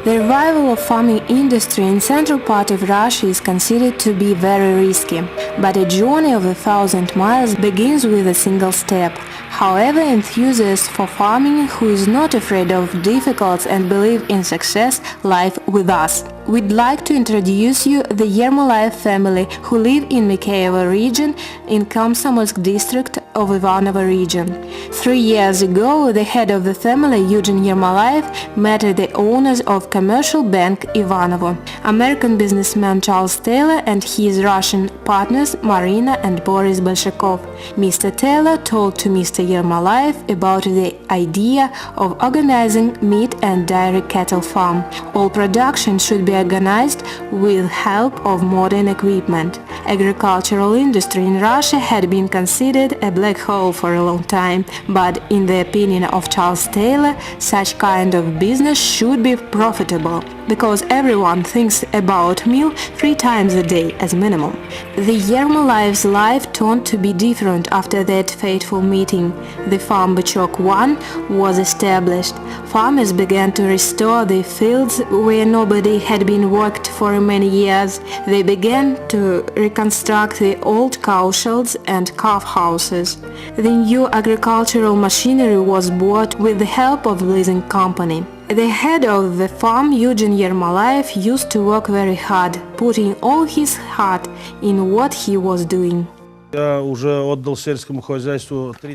The revival of farming industry in central part of Russia is considered to be very risky, but a journey of 1,000 miles begins with a single step. However, enthusiasts for farming who is not afraid of difficulties and believe in success live with us. We'd like to introduce you the Yermolayev family who live in Mikhailo region in Komsomolsk district of Ivanovo region. 3 years ago, the head of the family, Eugene Yermolayev, met the owners of commercial bank Ivanovo, American businessman Charles Taylor and his Russian partners Marina and Boris Bolshakov. Mr. Taylor told to Mr. Yermolayev about the idea of organizing meat and dairy cattle farm. All production should be organized with help of modern equipment. Agricultural industry in Russia had been considered a black hole for a long time, but in the opinion of Charles Taylor, such kind of business should be profitable, because everyone thinks about meal 3 times a day as minimum. The Yermolayev's life turned to be different after that fateful meeting. The farm Bichok-1 was established. Farmers began to restore the fields where nobody had been worked for many years. They began to reconstruct the old cow sheds and calf houses. The new agricultural machinery was bought with the help of leasing company. The head of the farm, Eugene Yermolayev, used to work very hard, putting all his heart in what he was doing.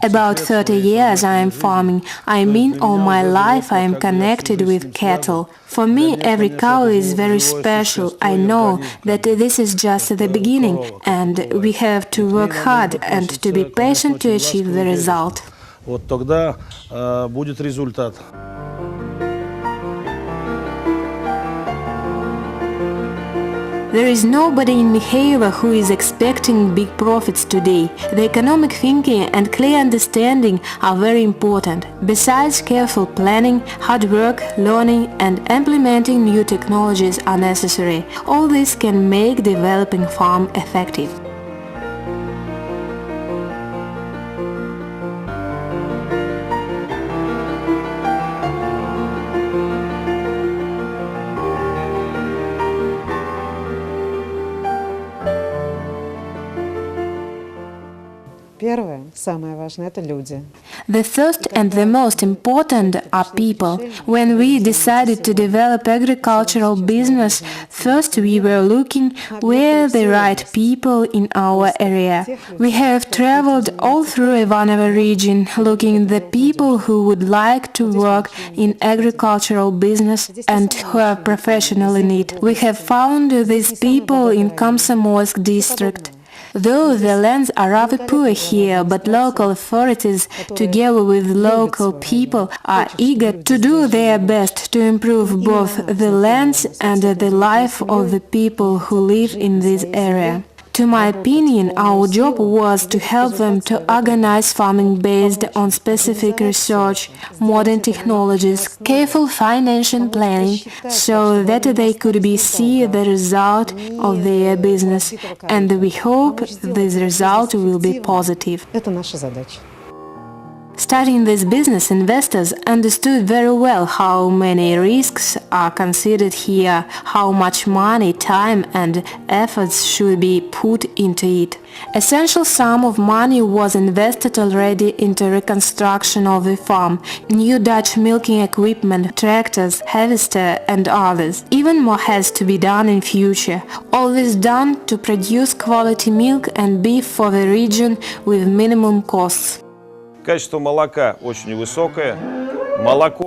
About 30 years I am farming. I mean, all my life I am connected with cattle. For me, every cow is very special. I know that this is just the beginning, and we have to work hard and to be patient to achieve the result. There is nobody in Mikhailo who is expecting big profits today. The economic thinking and clear understanding are very important. Besides, careful planning, hard work, learning and implementing new technologies are necessary. All this can make developing farm effective. The first and the most important are people. When we decided to develop agricultural business, first we were looking where the right people in our area. We have traveled all through Ivanovo region, looking the people who would like to work in agricultural business and who are professional in it. We have found these people in Komsomolsk district. Though the lands are rather poor here, but local authorities, together with local people, are eager to do their best to improve both the lands and the life of the people who live in this area. To my opinion, our job was to help them to organize farming based on specific research, modern technologies, careful financial planning, so that they could see the result of their business, and we hope this result will be positive. Starting this business, investors understood very well how many risks are considered here, how much money, time and efforts should be put into it. Essential sum of money was invested already into reconstruction of the farm, new Dutch milking equipment, tractors, harvester and others. Even more has to be done in future. All this done to produce quality milk and beef for the region with minimum costs. Качество молока очень высокое.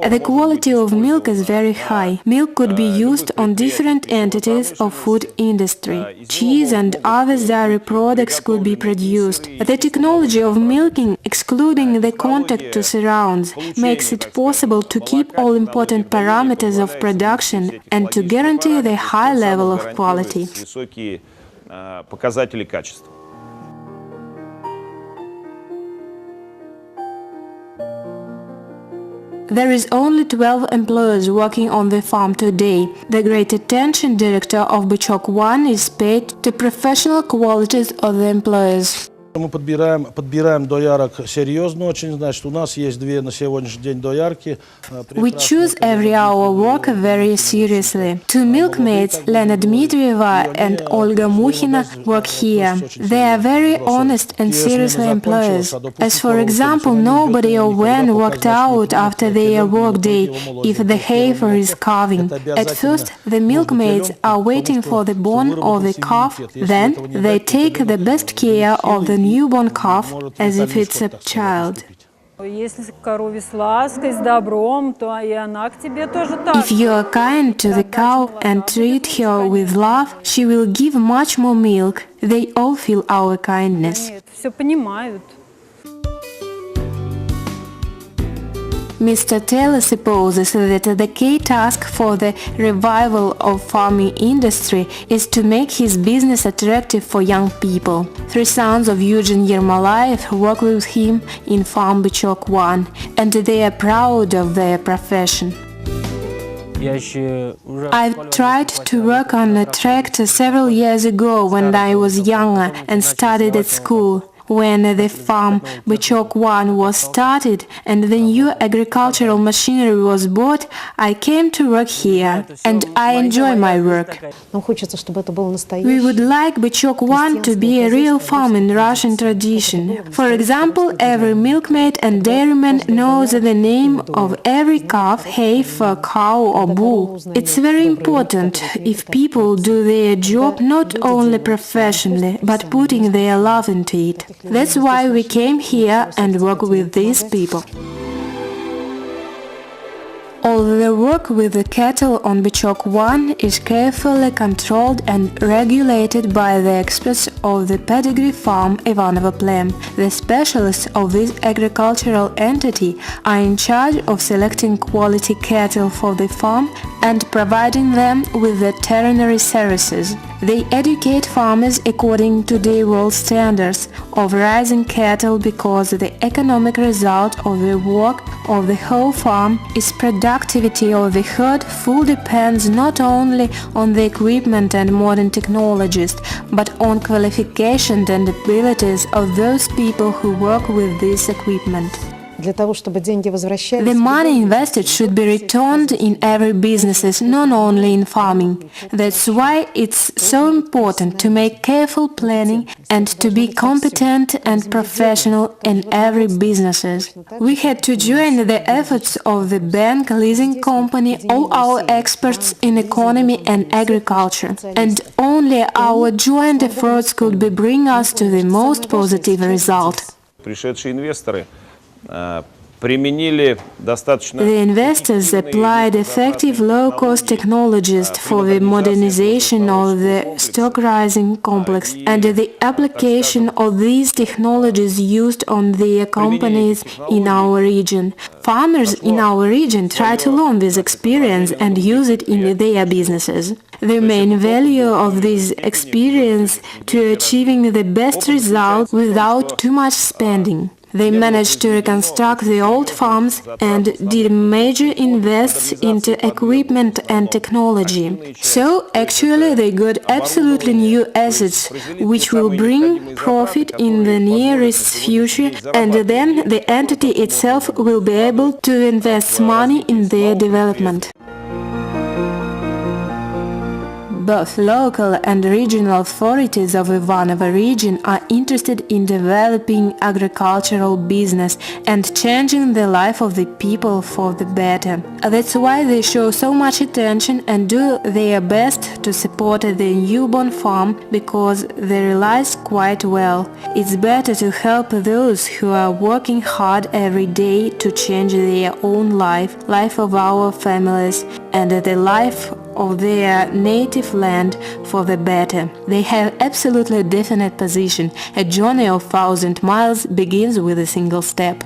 The quality of milk is very high. Milk could be used on different entities of food industry. Cheese and other dairy products could be produced. The technology of milking, excluding the contact to surrounds, makes it possible to keep all important parameters of production and to guarantee the high level of quality. There is only 12 employees working on the farm today. The great attention director of Bichok-1 is paid to professional qualities of the employees. Мы подбираем доярок серьезно очень, значит, у нас есть две на сегодняшний день доярки. We choose every hour work very seriously. Two milkmaids, Lena Dmitrieva and Olga Mukhina, work here. They are very honest and seriously employees. As for example, nobody or when worked out after their workday if the heifer is calving. At first, the milkmaids are waiting for the born of the calf, then they take the best care of the newborn calf as if it's a child. If you are kind to the cow and treat her with love, she will give much more milk. They all feel our kindness. Mr. Taylor supposes that the key task for the revival of farming industry is to make his business attractive for young people. Three sons of Eugene Yermolayev work with him in farm Bichok-1, and they are proud of their profession. I've tried to work on a tractor several years ago when I was younger and studied at school. When the farm Bichok-1 was started and the new agricultural machinery was bought, I came to work here, and I enjoy my work. We would like Bichok-1 to be a real farm in Russian tradition. For example, every milkmaid and dairyman knows the name of every calf, heifer, cow or bull. It's very important if people do their job not only professionally, but putting their love into it. That's why we came here and work with these people. All the work with the cattle on Bichok-1 is carefully controlled and regulated by the experts of the pedigree farm Ivanovo Plem. The specialists of this agricultural entity are in charge of selecting quality cattle for the farm and providing them with veterinary services. They educate farmers according to the world standards of raising cattle because the economic result of the work of the whole farm is productivity of the herd fully depends not only on the equipment and modern technologies, but on qualifications and abilities of those people who work with this equipment. The money invested should be returned in every business, not only in farming. That's why it's so important to make careful planning and to be competent and professional in every business. We had to join the efforts of the bank, leasing company, all our experts in economy and agriculture, and only our joint efforts could bring us to the most positive result. The investors applied effective low-cost technologies for the modernization of the stock raising complex, and the application of these technologies used on their companies in our region. Farmers in our region try to learn this experience and use it in their businesses. The main value of this experience to achieving the best result without too much spending. They managed to reconstruct the old farms and did major invests into equipment and technology. So, actually, they got absolutely new assets, which will bring profit in the nearest future, and then the entity itself will be able to invest money in their development. Both local and regional authorities of Ivanovo region are interested in developing agricultural business and changing the life of the people for the better. That's why they show so much attention and do their best to support the newborn farm, because they realize quite well it's better to help those who are working hard every day to change their own life of our families, and the life of their native land for the better. They have absolutely definite position. A journey of 1,000 miles begins with a single step.